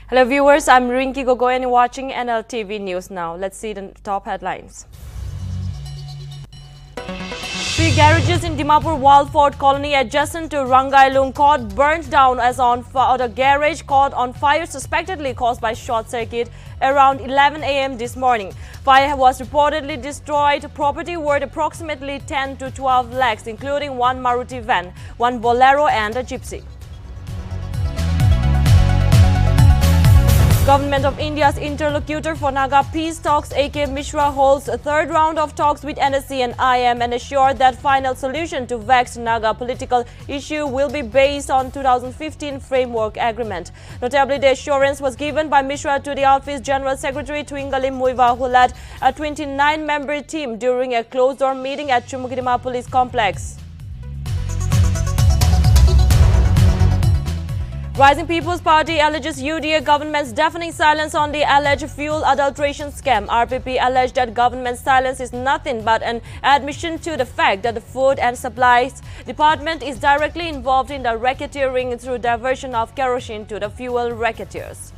Hello viewers, I'm Rinki Gogoi and you're watching Nltv News now. Let's see the top headlines. 3 garages in Dimapur Waldford colony adjacent to Rangailung caught burnt down as the garage caught on fire suspectedly caused by short circuit around 11 a.m. this morning. Fire was reportedly destroyed property worth approximately 10 to 12 lakhs, including 1 Maruti van, 1 Bolero and a gypsy. Government of India's interlocutor for Naga peace talks, A.K. Mishra, holds a third round of talks with NSC and IM and assured that final solution to vexed Naga political issue will be based on 2015 framework agreement. Notably, the assurance was given by Mishra to the office General Secretary Twingali Muiva, who led a 29-member team during a closed-door meeting at Chumukidima Police Complex. Rising People's Party alleges UDA government's deafening silence on the alleged fuel adulteration scam. RPP alleged that government's silence is nothing but an admission to the fact that the Food and Supplies Department is directly involved in the racketeering through diversion of kerosene to the fuel racketeers.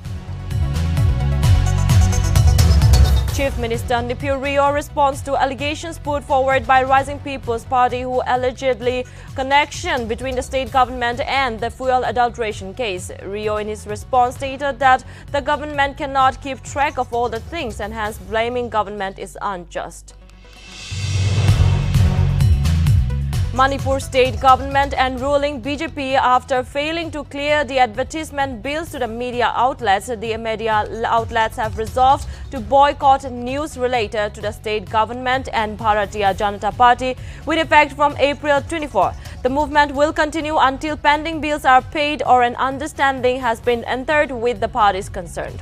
Chief Minister Nltv responds to allegations put forward by Rising People's Party, who allegedly connection between the state government and the fuel adulteration case. Rio in his response stated that the government cannot keep track of all the things and hence blaming government is unjust. Manipur state government and ruling BJP after failing to clear the advertisement bills to the media outlets. The media outlets have resolved to boycott news related to the state government and Bharatiya Janata Party with effect from April 24. The movement will continue until pending bills are paid or an understanding has been entered with the parties concerned.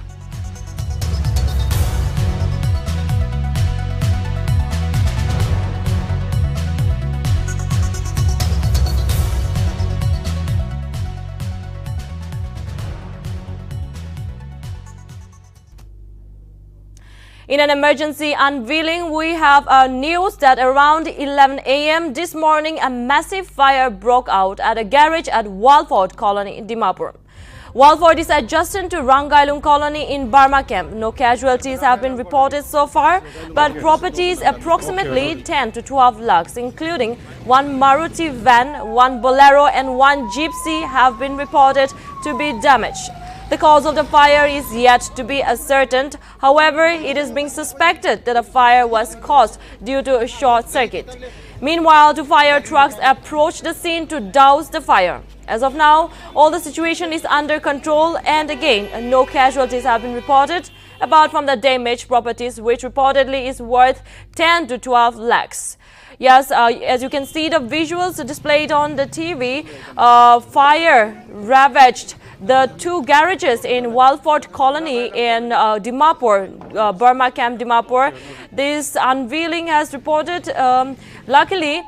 In an emergency unveiling, we have news that around 11 a.m. this morning, a massive fire broke out at a garage at Waldford colony in Dimapur. Waldford is adjacent to Rangailung colony in Burma camp. No casualties have been reported so far, but properties approximately 10 to 12 lakhs, including 1 Maruti van, 1 Bolero and 1 gypsy have been reported to be damaged. The cause of the fire is yet to be ascertained. However, it is being suspected that the fire was caused due to a short circuit. Meanwhile, 2 fire trucks approached the scene to douse the fire. As of now, all the situation is under control and again, no casualties have been reported, apart from the damaged properties, which reportedly is worth 10 to 12 lakhs. Yes, as you can see the visuals displayed on the TV, fire ravaged the 2 garages in Waldford colony in Dimapur, Burma camp Dimapur. This unveiling has reported, luckily,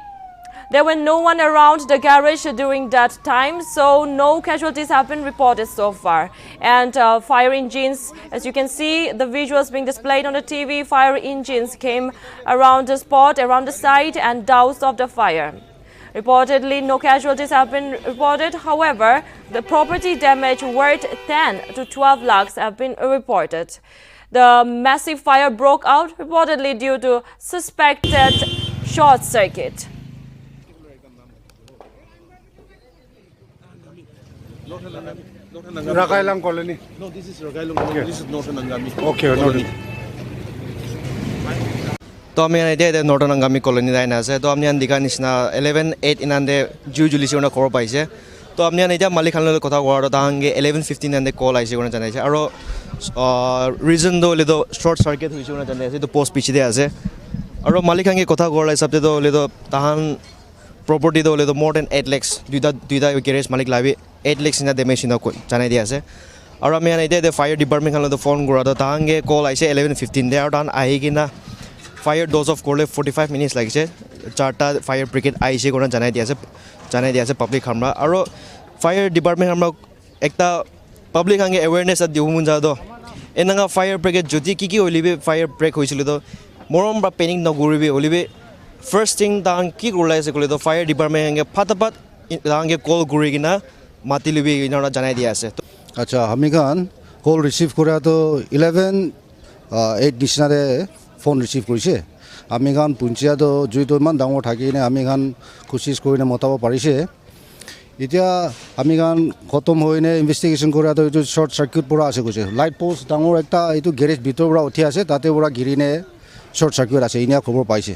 there were no one around the garage during that time, so no casualties have been reported so far. And fire engines, as you can see, the visuals being displayed on the TV, fire engines came around the spot, around the site and doused off the fire. Reportedly, no casualties have been reported. However, the property damage worth 10 to 12 lakhs have been reported. The massive fire broke out reportedly due to suspected short circuit. Rangailung colony. No, this is Rangailung colony. Okay. This is Northern Angami. Okay, colony. तो हम यहाँ इधर northern Angami colony line आसे तो हमने यहाँ दिखा निश्ना 11:08 इनांदे जुलिसी उन्हें खबर पाइसे तो हमने यहाँ इधर मालिक खाने को था वार तो तांगे 11:15 इनांदे कॉल आइसे उन्हें जाने से और रीजन दो ले तो शॉर्ट सर्किट हुई उन्हें जाने से तो पोस्ट पीछे दे आसे और मालिक खाने को था वार लाइसे अब तो ले तो ताहन प्रॉपर्टी दो ले तो more than 8 lakhs दुइदा गैरेज मालिक लाभी 8 lakhs इना डैमेज इना को जाने दिया से और हम यहाँ इधर फायर डिपार्टमेंट खाने तो फोन करा तो तांगे कॉल आइसे 11:15 दे और ताहन आई कि ना फायर डोज ऑफ कोले 45 मिनिट्स लगे 4टा फायर ब्रिगेड आइसे को जाने दिया से पब्लिक हमरा और फायर डिपार्टमेंट हमरा एकटा पब्लिक आगे अवेयरनेस दिउ मन जा दो एनंगा फायर ब्रिगेड जति की होलिबे फायर ब्रेक होइसिल तो मोरम बा पेनिंग नगुरिबे होलिबे फर्स्ट थिंग तां की गुलाइसे कोले तो फायर डिपार्टमेंट आगे फटाफट तांगे कॉल गुरिगिना मातिलिबे इना जाने दिया से अच्छा हमिगान কল ৰিচিভ কৰা তো 11:08 নিচিনাৰে ফোন ৰিচিভ কৰিছে আমি গান পঞ্চায়ত জুইটো ইমান ডাঙৰ থাকি কিনে আমি গান কোচিছ কৰিনে মতাব পাৰিছে এতিয়া আমি গান খতম হৈনে ইনভেষ্টিগেশ্যন কৰা তো এইটো শ্বৰ্ট চাৰ্কিট পৰা আছে কৈছে লাইট পোষ্ট ডাঙৰ একটা এইটো গেৰেজ ভিতৰ পৰা উঠি আছে তাতে পৰা গিৰিনে শ্বৰ্ট চাৰ্কিট আছে ইনিয়া খবৰ পাইছে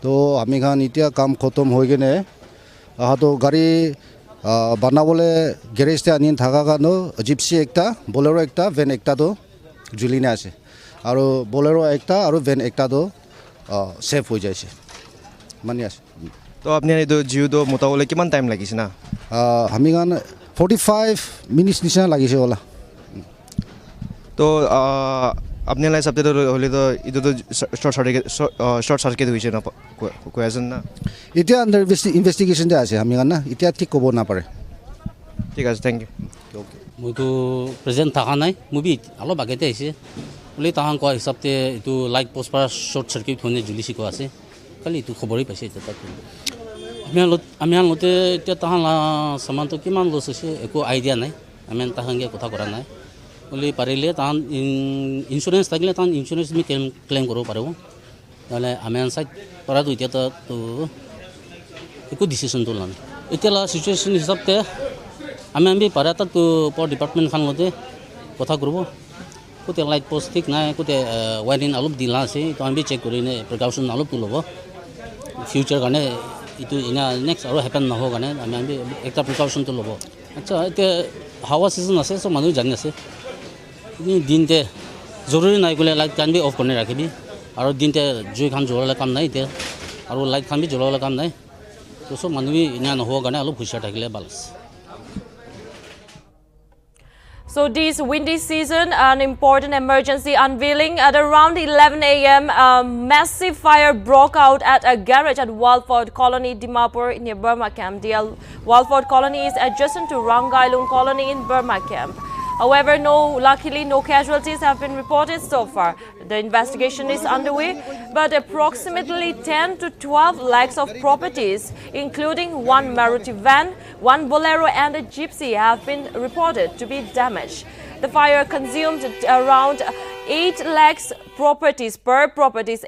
তো আমি গান এতিয়া কাম খতম হৈ কিনে আহাতো গাড়ী বানাবলৈ গেৰেজতে আনি থাকা কাৰণে জিপচি একটা বলেৰো একটা ভেন একটাতো জ্বলিনে আছে আৰু বলেৰো একটা আৰু ভেন একটাতো সেফ হৈ যাইছে মানে আছে তো আপনি এইটো জিওটো মোটাবলৈ কিমান টাইম লাগিছে না আমি গান 45 মিনিটছ নিচিনা লাগিছে ওলা তো আপনি লাই সপ্তাহে হলে তো এইটো শর্ট সার্কিট হৈছে না কৈ আছেন না এতিয়া আন্ডাৰ ইনভেষ্টিগেশ্যনতে আছে আমি গান না এতিয়া ঠিক ক'ব নাপাৰে ঠিক আছে থ্যাংক ইউ মইতো প্ৰেজেণ্ট থকা নাই মই বি অলপ আগতে আহিছে বুলি তাহান কোৱা হিচাপতে এইটো লাইট পোষ্ট পৰা শ্বৰ্ট চাৰ্কিট হৈ জ্বলিছে কোৱা আছে কালি এইটো খবৰেই পাইছে এতিয়া তাত আমি আনলতে এতিয়া তাহান চামানটো কিমান লছ হৈছে একো আইডিয়া নাই আমি তাহাংগে কথা কৰা নাই বুলি পাৰিলে তাহান ইঞ্চুৰেঞ্চ থাকিলে তাহান ইঞ্চুৰেঞ্চ আমি ক্লেইম কৰিব পাৰিব নহ'লে আমি চাইড কৰাটো এতিয়াতো একো ডিচিশ্যনটো লোৱা নাই এতিয়া চিটুৱেশ্যন হিচাপতে আমি পাৰে তাত পাৱাৰ ডিপাৰ্টমেণ্টখনতে কথা কৰিব কোথায় লাইট পোষ্ট ঠিক নাই কোথায় ওয়ারিং অলপ দিলা আছে তো আমি চেক কৰি নে প্ৰিকশ্যন অলপ ল'ব ফিউচাৰ কাৰণে এইটো ইনা নেক্সট আৰু হেপেন নহ'ব কাৰণে আমি একটা প্ৰিকশ্যনটো ল'ব আচ্ছা এতিয়া হাৱা ছিজন আছে চব মানুহ জানি আছে দিনতে জৰুৰী নাই গ'লে লাইট কান বি অফ কৰি ৰাখিবি আৰু দিনতে জুই খান জ্বলালে কাম নাই এতিয়া আৰু লাইট খান বি জ্বলালে কাম নাই তো চব মানুহ ইনা নহ'ব কাৰণে অলপ হুঁচিয়াৰ থাকিলে ভাল আছে So this windy season, an important emergency unveiling at around 11 a.m. A massive fire broke out at a garage at Walford Colony, Dimapur, near Burma Camp. The Walford Colony is adjacent to Rangailung Colony in Burma Camp. However, luckily, no casualties have been reported so far. The investigation is underway, but approximately 10 to 12 lakhs of properties, including one Maruti van, one Bolero and a Gypsy, have been reported to be damaged. The fire consumed around 8 lakhs properties per properties,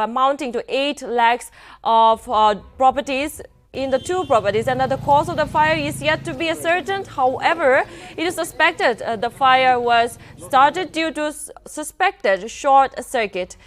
amounting to 8 lakhs of properties in the two properties, and the cause of the fire is yet to be ascertained. However, it is suspected the fire was started due to suspected short circuit.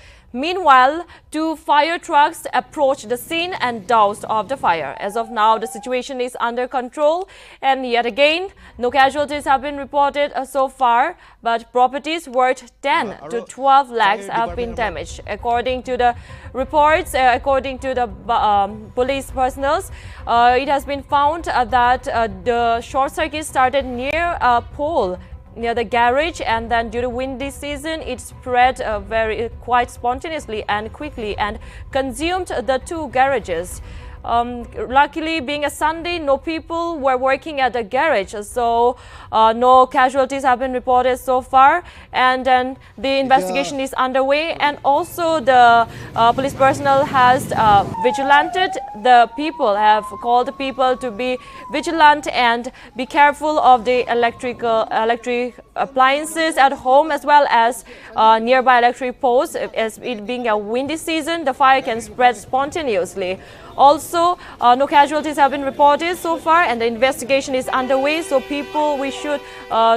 Meanwhile, 2 fire trucks approached the scene and doused off the fire. As of now, the situation is under control, and yet again, no casualties have been reported so far, but properties worth 10 to 12 lakhs have been damaged. According to the reports, according to the police personnel, it has been found that the short circuit started near a pole near the garage, and then due to windy season it spread quite spontaneously and quickly and consumed the 2 garages. Luckily, being a Sunday, no people were working at the garage, so no casualties have been reported so far, and then the investigation is underway, and also the police personnel has vigilanted the people, have called the people to be vigilant and be careful of the electric appliances at home as well as nearby electric poles. As it being a windy season, the fire can spread spontaneously. Also, no casualties have been reported so far, and the investigation is underway. So people, we should,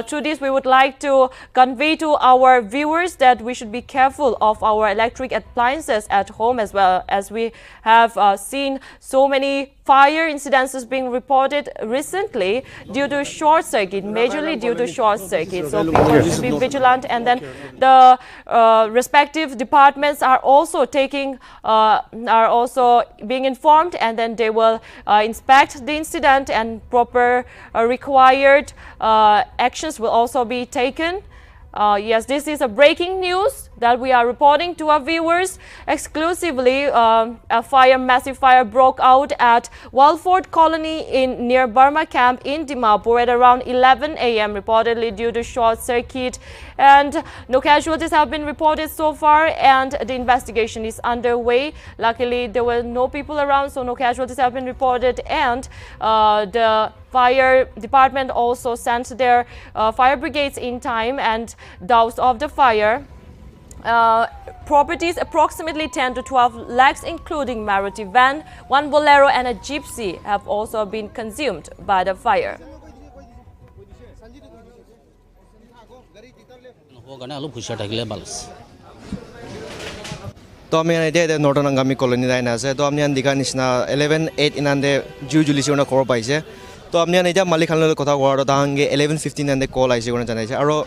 through this, we would like to convey to our viewers that we should be careful of our electric appliances at home as well, as we have seen so many fire incidences being reported recently due to short circuit, majorly due to short circuit. So people should be vigilant, and then the respective departments are also being informed, and then they will inspect the incident, and proper required actions will also be taken. Yes, this is a breaking news that we are reporting to our viewers exclusively. A massive fire broke out at Walford Colony near Burma Camp in Dimapur at around 11 a.m. reportedly due to short circuit, and no casualties have been reported so far, and the investigation is underway. Luckily, there were no people around, so no casualties have been reported, and the Fire department also sent their fire brigades in time and doused off the fire. Properties approximately 10 to 12 lakhs, including Maruti van, one Bolero and a Gypsy, have also been consumed by the fire. तो आमी idea northern Angami colony दाइन आसे तो आमने दिखा निचना 11:08 इनांदे जू जुलिसे उना खबर पाइसे तो आमने आइडिया मालिक खानले कथा कोवार तांगे 11:15 इनांदे कॉल आइसे उना जानाइसे आरो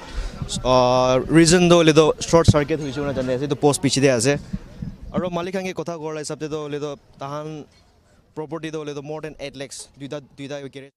रीजन दो लेदो शॉर्ट सर्किट हुइसे उना जानाइसे तो पोस्ट पिछे दे आसे आरो मालिक खानगे कथा कोवार हिसाब से तो लेदो ताहान प्रॉपर्टी दो लेदो मोर देन 8 lakhs दुइदा wicket.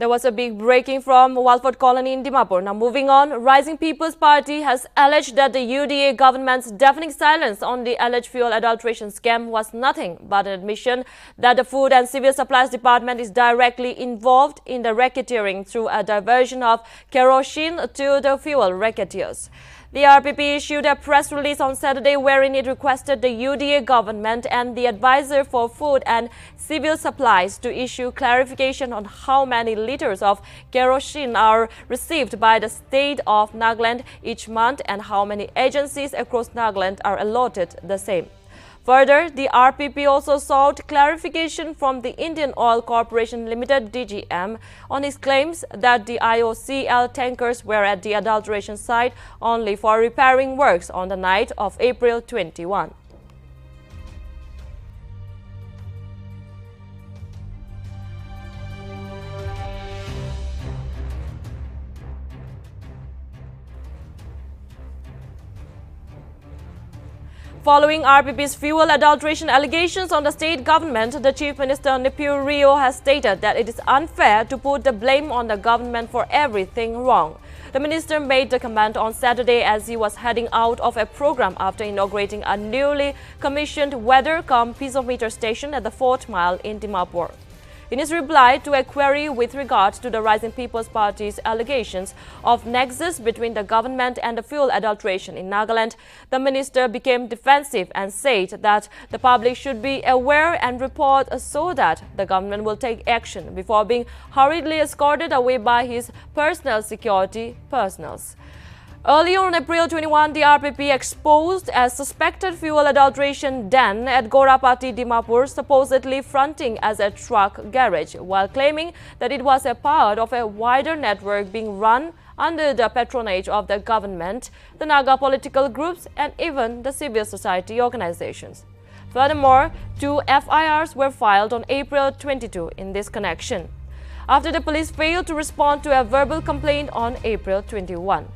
There was a big breaking from Walford Colony in Dimapur. Now moving on, Rising People's Party has alleged that the UDA government's deafening silence on the alleged fuel adulteration scam was nothing but an admission that the Food and Civil Supplies Department is directly involved in the racketeering through a diversion of kerosene to the fuel racketeers. The RPP issued a press release on Saturday wherein it requested the UDA government and the advisor for food and civil supplies to issue clarification on how many liters of kerosene are received by the state of Nagaland each month and how many agencies across Nagaland are allotted the same. Further, the RPP also sought clarification from the Indian Oil Corporation Limited (DGM) on his claims that the IOCL tankers were at the adulteration site only for repairing works on the night of April 21. Following RPP's fuel adulteration allegations on the state government, the Chief Minister Nltv has stated that it is unfair to put the blame on the government for everything wrong. The minister made the comment on Saturday as he was heading out of a program after inaugurating a newly commissioned weather-cum piezometer station at the 4th Mile in Dimapur. In his reply to a query with regard to the Rising People's Party's allegations of nexus between the government and the fuel adulteration in Nagaland, the minister became defensive and said that the public should be aware and report so that the government will take action before being hurriedly escorted away by his personal security personnel. Earlier on April 21, the RPP exposed a suspected fuel adulteration den at Gorapati, Dimapur, supposedly fronting as a truck garage, while claiming that it was a part of a wider network being run under the patronage of the government, the Naga political groups, and even the civil society organizations. Furthermore, 2 FIRs were filed on April 22 in this connection, after the police failed to respond to a verbal complaint on April 21.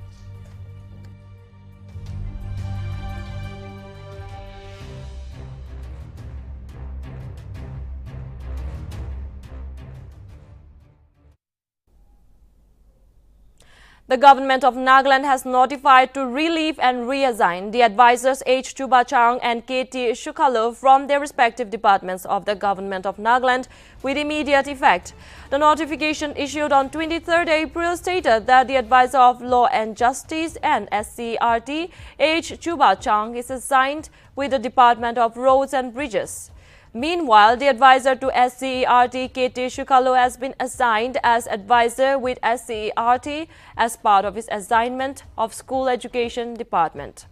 The government of Nagaland has notified to relieve and reassign the advisors H. Chubachang and KT Shukalo from their respective departments of the government of Nagaland with immediate effect. The notification issued on 23rd April stated that the advisor of Law and Justice and SCRT, H. Chubachang, is assigned with the Department of Roads and Bridges. Meanwhile, the advisor to SCERT, KT Shukalo, has been assigned as advisor with SCERT as part of his assignment of School Education Department.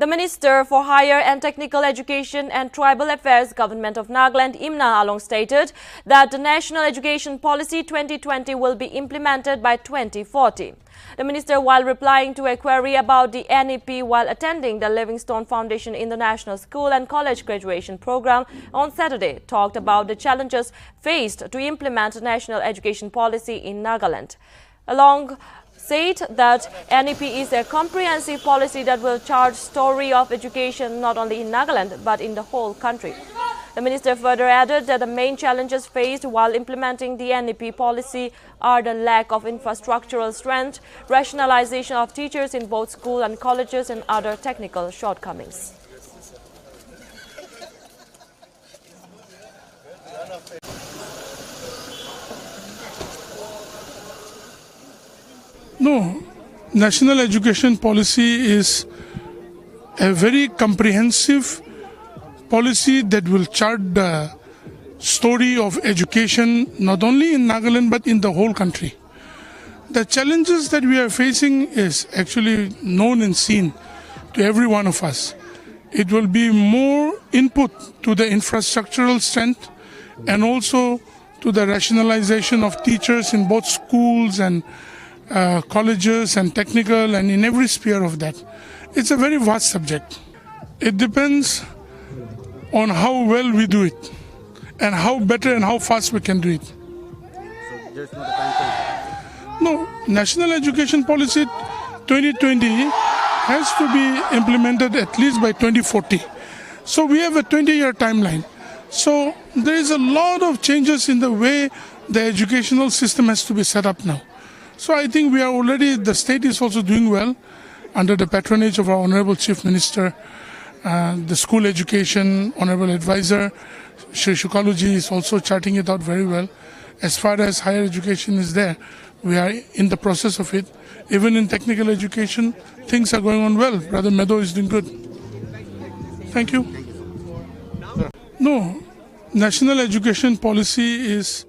The Minister for Higher and Technical Education and Tribal Affairs, Government of Nagaland, Imna Along, stated that the National Education Policy 2020 will be implemented by 2040. The minister, while replying to a query about the NEP while attending the Livingstone Foundation International School and College Graduation Program on Saturday, talked about the challenges faced to implement national education policy in Nagaland. Along said that NEP is a comprehensive policy that will chart story of education not only in Nagaland but in the whole country. The minister further added that the main challenges faced while implementing the NEP policy are the lack of infrastructural strength, rationalization of teachers in both school and colleges, and other technical shortcomings. No, national education policy is a very comprehensive policy that will chart the story of education not only in Nagaland but in the whole country. The challenges that we are facing is actually known and seen to every one of us. It will be more input to the infrastructural strength and also to the rationalization of teachers in both schools and colleges and technical and in every sphere of that. It's a very vast subject. It depends on how well we do it and how better and how fast we can do it. So there's not a time frame? No, National Education Policy 2020 has to be implemented at least by 2040. So we have a 20-year timeline. So there is a lot of changes in the way the educational system has to be set up now. So I think we are already, the state is also doing well under the patronage of our Honorable Chief Minister, the school education, Honorable Advisor, Shri Shukaluji is also charting it out very well. As far as higher education is there, we are in the process of it. Even in technical education, things are going on well. Brother Meadow is doing good. Thank you. No, national education policy is...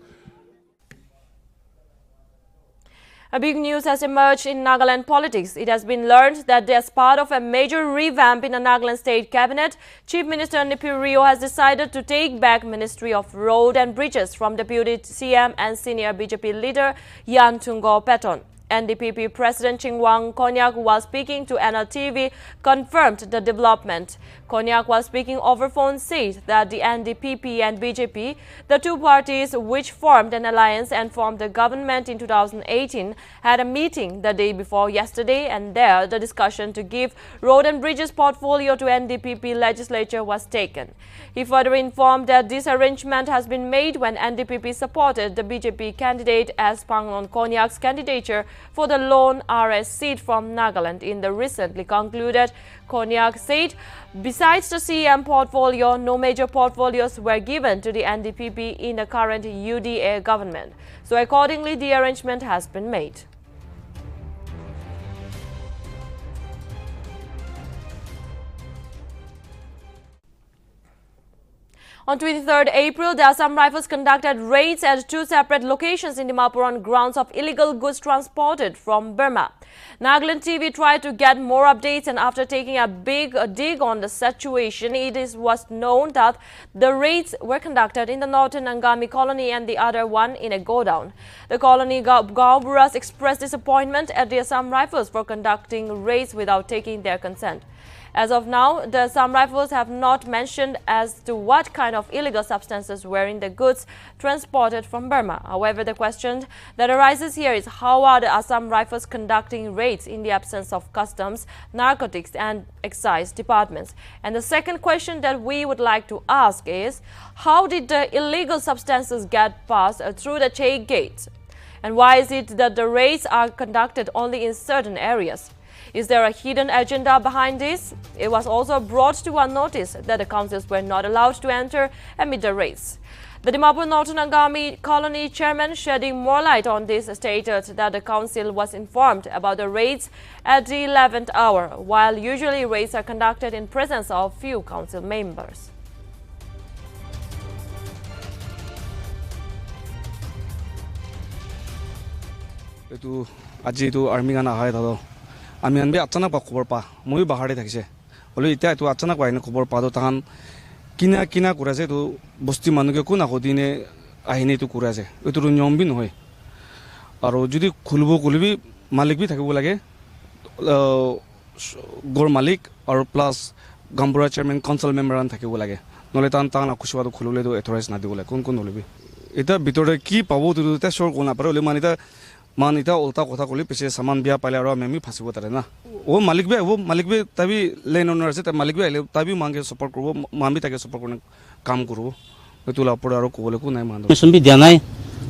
A big news has emerged in Nagaland politics. It has been learned that as part of a major revamp in the Nagaland State Cabinet, Chief Minister Nltv has decided to take back Ministry of Road and Bridges from Deputy CM and senior BJP leader Yan Tungo Peton. NDPP President Chingwang Konyak, while speaking to Nltv, confirmed the development. Konyak, while speaking over phone, said that the NDPP and BJP, the two parties which formed an alliance and formed the government in 2018, had a meeting the day before yesterday, and there the discussion to give road and bridges portfolio to NDPP legislature was taken. He further informed that this arrangement has been made when NDPP supported the BJP candidate as Pangnon Konyak's candidature for the lone RS seat from Nagaland in the recently concluded. Konyak said, besides the CM portfolio, no major portfolios were given to the NDPP in the current UDA government. So accordingly, the arrangement has been made. On 23rd April, the Assam Rifles conducted raids at two separate locations in Dimapur on grounds of illegal goods transported from Burma. Nltv tried to get more updates, and after taking a big dig on the situation, was known that the raids were conducted in the northern Angami colony and the other one in a godown. The colony Gauburas expressed disappointment at the Assam Rifles for conducting raids without taking their consent. As of now, the Assam Rifles have not mentioned as to what kind of illegal substances were in the goods transported from Burma. However, the question that arises here is how are the Assam Rifles conducting raids in the absence of customs, narcotics and excise departments? And the second question that we would like to ask is, how did the illegal substances get passed through the check gates? And why is it that the raids are conducted only in certain areas? Is there a hidden agenda behind this? It was also brought to our notice that the councils were not allowed to enter amid the raids. The Dimapur Northern Angami Colony chairman, shedding more light on this, stated that the council was informed about the raids at the 11th hour, while usually raids are conducted in presence of few council members. আমি আনবি আচানক বা খবৰ পা মই বাহাৰে থাকিছে বলে ইটা এটো আচানক বাইনে খবৰ পাদো তাহান কিনা কিনা কৰেছে তো বস্তি মানুহে কোন আহদিনে আহিনে তো কৰেছে এটো নিয়ম বি নহয় আৰু যদি খুলবি মালিক বি থাকিব লাগে গৰ মালিক আৰু প্লাস গাম্বুৰা চেয়াৰম্যান কাউন্সিল মেম্বাৰ থাকিব লাগে নলে তান আকুশবাদ খুললে তো এথৰাইজ না দিব লাগে কোন হলিবি এটা ভিতৰে কি পাবো তো এটা সৰ কোন না পারে ওলে মানিতা উল্টা কথা কলি পিছে সামান বিয়া পালে আৰু আমি ফাঁসিব তাৰে না ও মালিক বি তাবি লেন অনার আছে তা মালিক বি আইলে তাবি মাংগে সাপোর্ট করব মামি তাকে সাপোর্ট করনে কাম করব এতুলা পড়ে আৰু কবলে কো নাই মান মিশন বি দিয়া নাই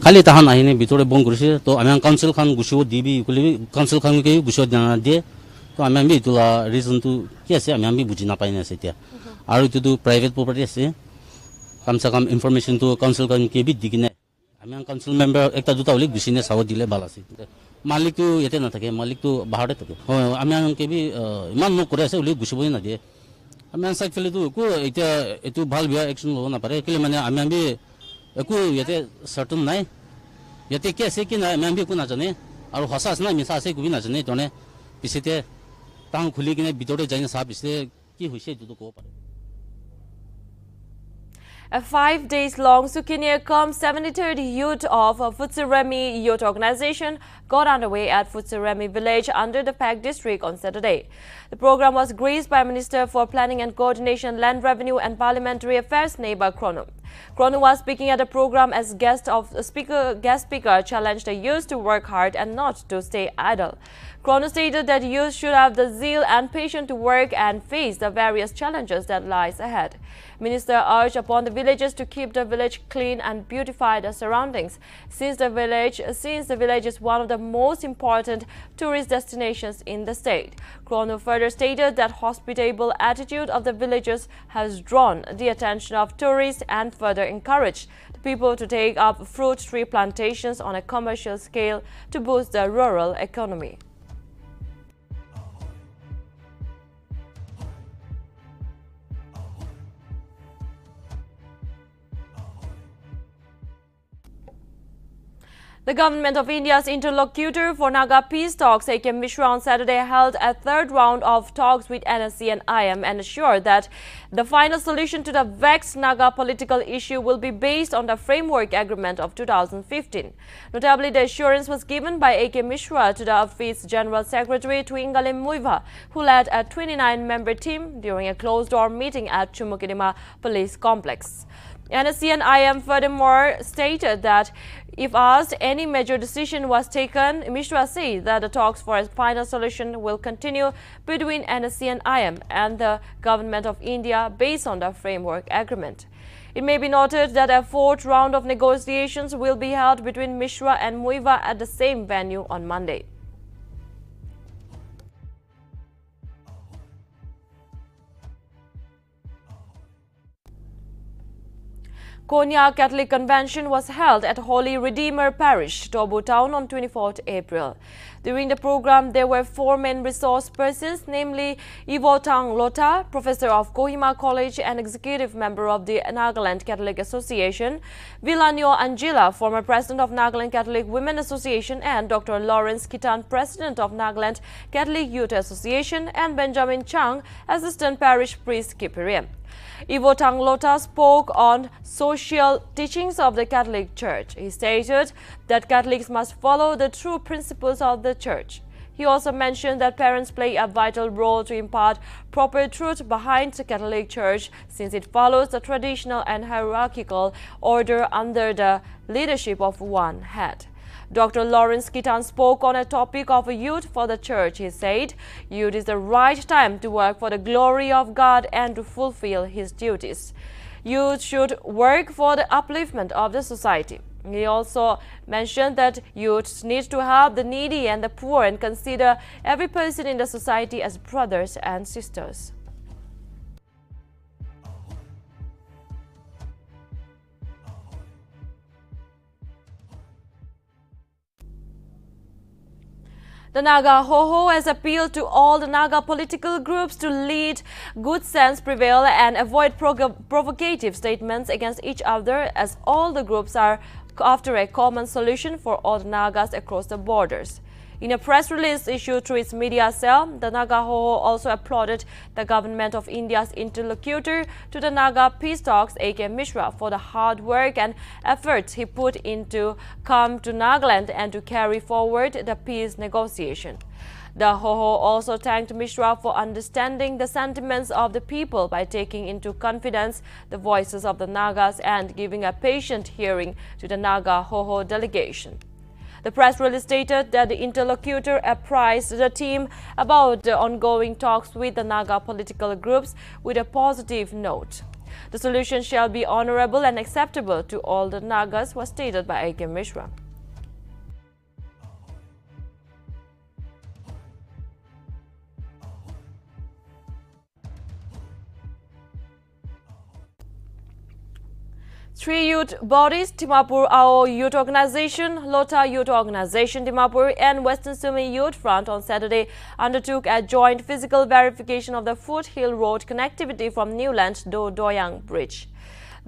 খালি তাহান আহিনে ভিতরে বং কৰিছে তো আমি কাউন্সিল খান গুছিব দিবি কলি কাউন্সিল খান কে গুছিব দিয়া দিয়ে তো আমি এতুলা রিজন তো কি আছে আমি বুজি না পাই না আছে এতিয়া আৰু এটো প্রাইভেট প্রপার্টি আছে কমসে কম ইনফরমেশন তো কাউন্সিল খান কে বি দিগিনে আমি কাউন্সিল মেম্বাৰ একটা দুটা হলি গুছিনে চাও দিলে ভাল আছে মালিক তো ইয়াতে নাথাকে মালিক তো বাহিৰতে থাকে আমি আনকে বি ইমান মোক কৰি আছে বুলি গুছিবই নাদিয়ে আমি চাই ফেলেতো একো এতিয়া এইটো ভাল বিয়া একশ্যন ল'ব নাপাৰে কেলে মানে আমি একো ইয়াতে চাৰ্টন নাই ইয়াতে কি আছে কি নাই আমি একো নাজানে আৰু সঁচা আছে না মিছা আছে একো নাজানে তনে পিছতে টাং খুলি কিনে ভিতৰতে যাই না চাহ পিছতে কি হৈছে এইটো ক'ব পাৰে A 5 days long Sukhinia-Kam 73rd youth of Futsuremi Youth Organization got underway at Futsuremi village under the Pak district on Saturday. The program was graced by Minister for Planning and Coordination, Land Revenue and Parliamentary Affairs Neighbor Krono. Krono was speaking at the program as guest speaker challenged the youth to work hard and not to stay idle. Krono stated that youth should have the zeal and patience to work and face the various challenges that lies ahead. Minister urged upon the villagers to keep the village clean and beautify the surroundings, since the village is one of the most important tourist destinations in the state. Krono further stated that hospitable attitude of the villagers has drawn the attention of tourists and further encouraged the people to take up fruit tree plantations on a commercial scale to boost the rural economy. The government of India's interlocutor for Naga peace talks, A.K. Mishra, on Saturday held a third round of talks with NSC and IM and assured that the final solution to the vexed Naga political issue will be based on the framework agreement of 2015. Notably, the assurance was given by A.K. Mishra to the office General Secretary Twingale Muiva, who led a 29-member team during a closed-door meeting at Chumukidima Police Complex. NSC and IM furthermore stated that if asked any major decision was taken, Mishra said that the talks for a final solution will continue between NSC and IM and the Government of India based on the framework agreement. It may be noted that a fourth round of negotiations will be held between Mishra and Muiva at the same venue on Monday. Konya Catholic Convention was held at Holy Redeemer Parish, Tobu town on 24th April. During the program, there were 4 main resource persons, namely Ivo Tang Lota, professor of Kohima College and executive member of the Nagaland Catholic Association, Villanio Angela, former president of Nagaland Catholic Women Association, and Dr. Lawrence Kitan, president of Nagaland Catholic Youth Association, and Benjamin Chang, assistant parish priest Kipiriam. Ivo Tanglota spoke on social teachings of the Catholic Church. He stated that Catholics must follow the true principles of the Church. He also mentioned that parents play a vital role to impart proper truth behind the Catholic Church, since it follows the traditional and hierarchical order under the leadership of one head. Dr. Lawrence Kitan spoke on a topic of youth for the church. He said, youth is the right time to work for the glory of God and to fulfill his duties. Youth should work for the upliftment of the society. He also mentioned that youth need to help the needy and the poor and consider every person in the society as brothers and sisters. The Naga Hoho has appealed to all the Naga political groups to lead good sense prevail and avoid provocative statements against each other, as all the groups are after a common solution for all the Nagas across the borders. In a press release issued through its media cell, the Naga Hoho also applauded the government of India's interlocutor to the Naga peace talks, A.K. Mishra, for the hard work and efforts he put into come to Nagaland and to carry forward the peace negotiation. The Hoho also thanked Mishra for understanding the sentiments of the people by taking into confidence the voices of the Nagas and giving a patient hearing to the Naga Hoho delegation. The press release stated that the interlocutor apprised the team about the ongoing talks with the Naga political groups with a positive note. The solution shall be honorable and acceptable to all the Nagas, was stated by A.K. Mishra. Three youth bodies, Dimapur AO Youth Organization, Lota Youth Organization Dimapur and Western Sumi Youth Front on Saturday undertook a joint physical verification of the Foothill Road connectivity from Newland to Doyang Bridge.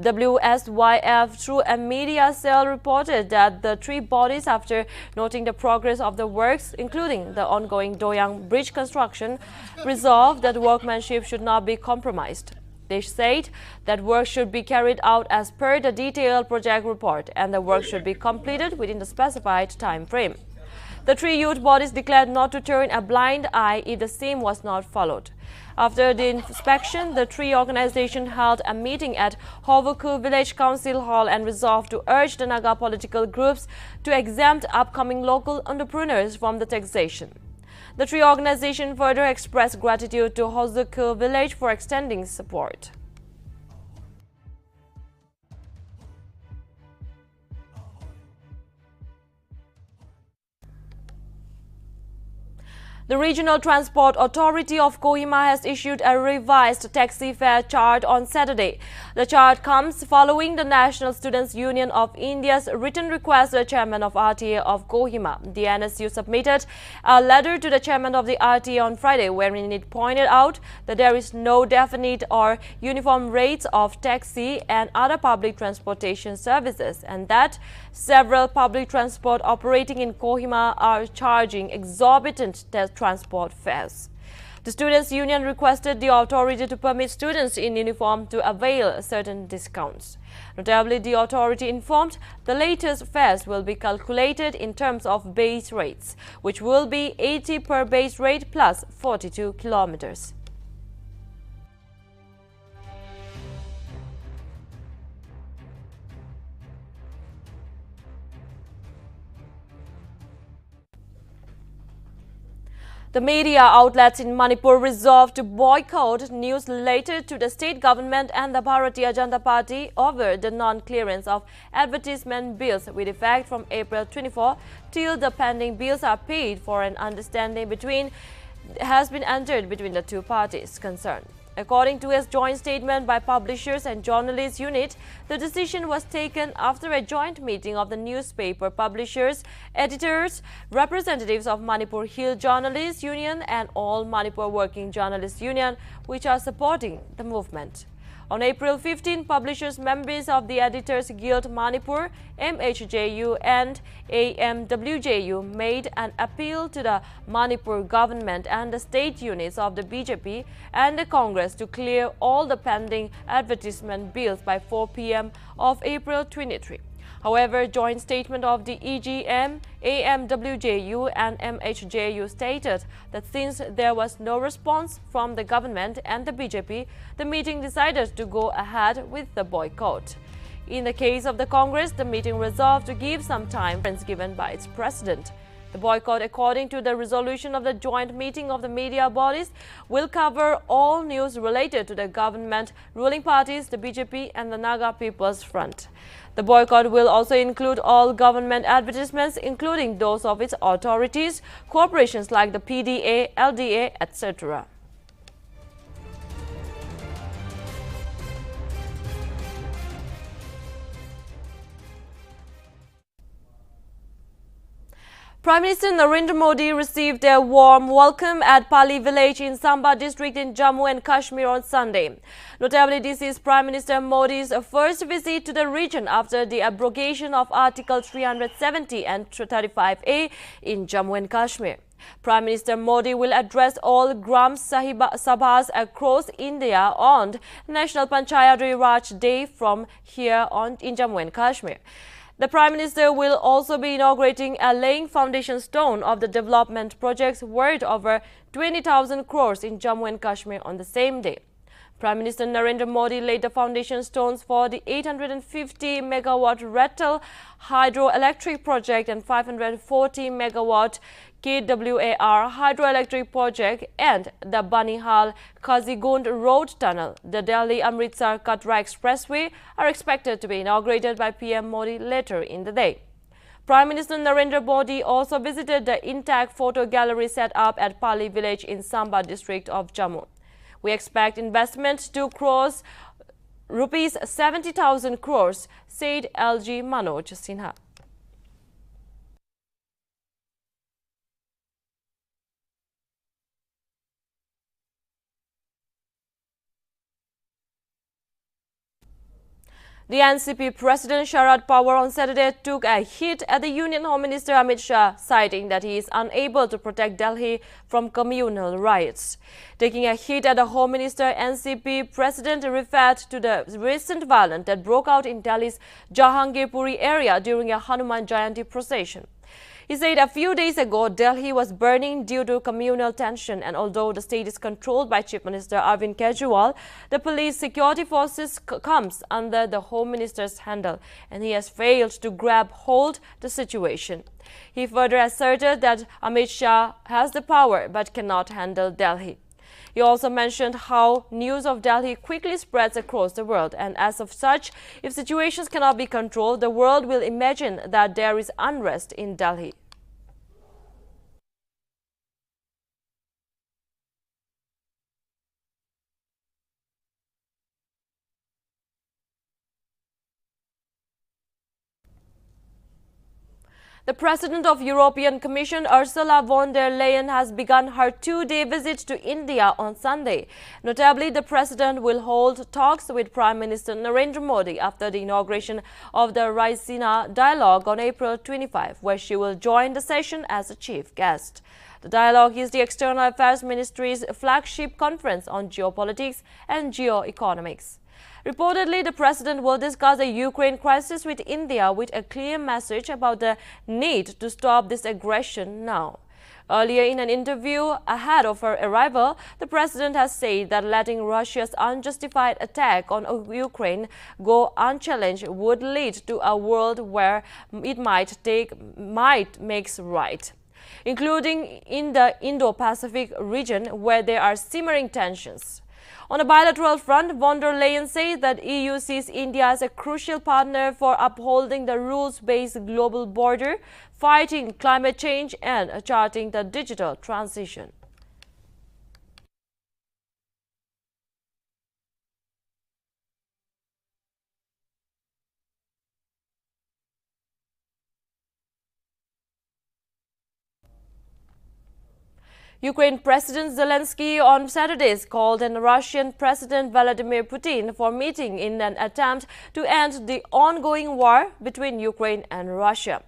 WSYF through a media cell reported that the three bodies, after noting the progress of the works, including the ongoing Doyang Bridge construction, resolved that workmanship should not be compromised. They said that work should be carried out as per the detailed project report and the work should be completed within the specified time frame. The three youth bodies declared not to turn a blind eye if the same was not followed. After the inspection, the three organizations held a meeting at Hovuku Village Council Hall and resolved to urge the Naga political groups to exempt upcoming local entrepreneurs from the taxation. The three organizations further expressed gratitude to Hovuku Village for extending support. The Regional Transport Authority of Kohima has issued a revised taxi fare chart on Saturday. The chart comes following the National Students Union of India's written request to the chairman of RTA of Kohima. The NSU submitted a letter to the chairman of the RTA on Friday, wherein it pointed out that there is no definite or uniform rates of taxi and other public transportation services, and that several public transport operating in Kohima are charging exorbitant transport fares. The Students' Union requested the authority to permit students in uniform to avail certain discounts. Notably, the authority informed the latest fares will be calculated in terms of base rates, which will be 80 per base rate plus 42 kilometers. The media outlets in Manipur resolved to boycott news related to the state government and the Bharatiya Janata Party over the non-clearance of advertisement bills with effect from April 24 till the pending bills are paid, for an understanding has been entered between the two parties concerned. According to a joint statement by Publishers and Journalists Unit, the decision was taken after a joint meeting of the newspaper publishers, editors, representatives of Manipur Hill Journalists Union and All Manipur Working Journalists Union, which are supporting the movement. On April 15, publishers members of the Editors Guild Manipur, MHJU and AMWJU made an appeal to the Manipur government and the state units of the BJP and the Congress to clear all the pending advertisement bills by 4 p.m. of April 23. However, joint statement of the EGM, AMWJU and MHJU stated that since there was no response from the government and the BJP, the meeting decided to go ahead with the boycott. In the case of the Congress, the meeting resolved to give some time given by its president. The boycott, according to the resolution of the joint meeting of the media bodies, will cover all news related to the government, ruling parties, the BJP and the Naga People's Front. The boycott will also include all government advertisements, including those of its authorities, corporations like the PDA, LDA, etc. Prime Minister Narendra Modi received a warm welcome at Pali village in Samba district in Jammu and Kashmir on Sunday. Notably, this is Prime Minister Modi's first visit to the region after the abrogation of Article 370 and 35A in Jammu and Kashmir. Prime Minister Modi will address all Gram Sabhas across India on National Panchayat Raj Day from here on in Jammu and Kashmir. The Prime Minister will also be inaugurating a laying foundation stone of the development projects worth over 20,000 crores in Jammu and Kashmir on the same day. Prime Minister Narendra Modi laid the foundation stones for the 850 megawatt Rettal hydroelectric project and 540 megawatt KWAR hydroelectric project and the Banihal Kazigund Road Tunnel. The Delhi-Amritsar Katra Expressway are expected to be inaugurated by PM Modi later in the day. Prime Minister Narendra Modi also visited the intact photo gallery set up at Pali village in Samba district of Jammu. We expect investment to cross rupees 70,000 crores, said LG Manoj Sinha. The NCP President Sharad Pawar on Saturday took a hit at the Union Home Minister Amit Shah, citing that he is unable to protect Delhi from communal riots. Taking a hit at the Home Minister, NCP President referred to the recent violence that broke out in Delhi's Jahangirpuri area during a Hanuman Jayanti procession. He said a few days ago, Delhi was burning due to communal tension, and although the state is controlled by Chief Minister Arvind Kejriwal, the police security forces comes under the Home Minister's handle, and he has failed to grab hold the situation. He further asserted that Amit Shah has the power but cannot handle Delhi. He also mentioned how news of Delhi quickly spreads across the world, and as of such, if situations cannot be controlled, the world will imagine that there is unrest in Delhi. The President of European Commission, Ursula von der Leyen, has begun her two-day visit to India on Sunday. Notably, the President will hold talks with Prime Minister Narendra Modi after the inauguration of the Raisina Dialogue on April 25, where she will join the session as a chief guest. The dialogue is the External Affairs Ministry's flagship conference on geopolitics and geoeconomics. Reportedly, the President will discuss the Ukraine crisis with India with a clear message about the need to stop this aggression now. Earlier in an interview ahead of her arrival, the President has said that letting Russia's unjustified attack on Ukraine go unchallenged would lead to a world where it might makes right, including in the Indo-Pacific region where there are simmering tensions. On a bilateral front, von der Leyen says that EU sees India as a crucial partner for upholding the rules-based global border, fighting climate change and charting the digital transition. Ukraine President Zelensky on Saturday called on Russian President Vladimir Putin for meeting in an attempt to end the ongoing war between Ukraine and Russia.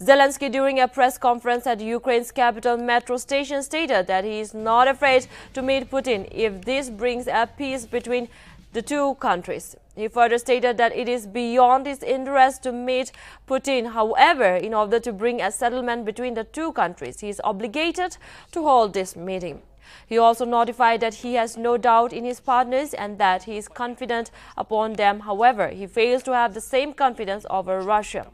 Zelensky, during a press conference at Ukraine's capital metro station, stated that he is not afraid to meet Putin if this brings a peace between the two countries. He further stated that it is beyond his interest to meet Putin. However, in order to bring a settlement between the two countries, he is obligated to hold this meeting. He also notified that he has no doubt in his partners and that he is confident upon them. However, he fails to have the same confidence over Russia.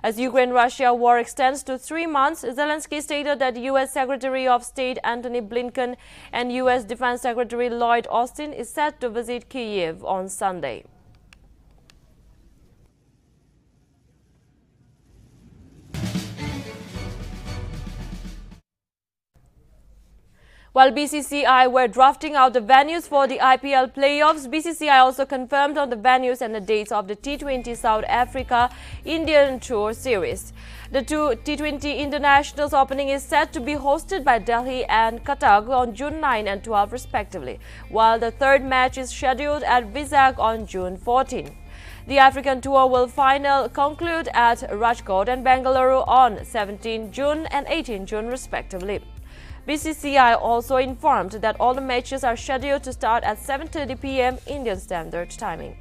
As Ukraine-Russia war extends to 3 months, Zelensky stated that U.S. Secretary of State Antony Blinken and U.S. Defense Secretary Lloyd Austin is set to visit Kyiv on Sunday. While BCCI were drafting out the venues for the IPL playoffs, BCCI also confirmed on the venues and the dates of the T20 South Africa Indian Tour Series. The two T20 Internationals opening is set to be hosted by Delhi and Cuttack on June 9 and 12 respectively, while the third match is scheduled at Vizag on June 14. The African Tour will conclude at Rajkot and Bengaluru on 17 June and 18 June respectively. BCCI also informed that all the matches are scheduled to start at 7:30 p.m. Indian Standard Timing.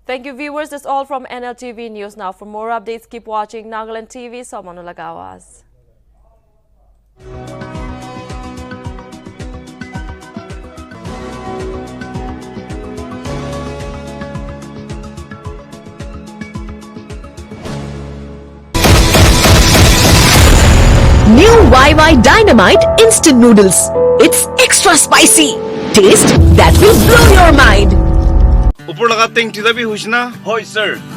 Thank you, viewers. That's all from Nltv News. Now, for more updates, keep watching Nagaland TV. Somanula Gawas. New YY Dynamite Instant Noodles. It's extra spicy. Taste that will blow your mind. ऊपर लगा tang टिदा भी हुई ना? होय sir.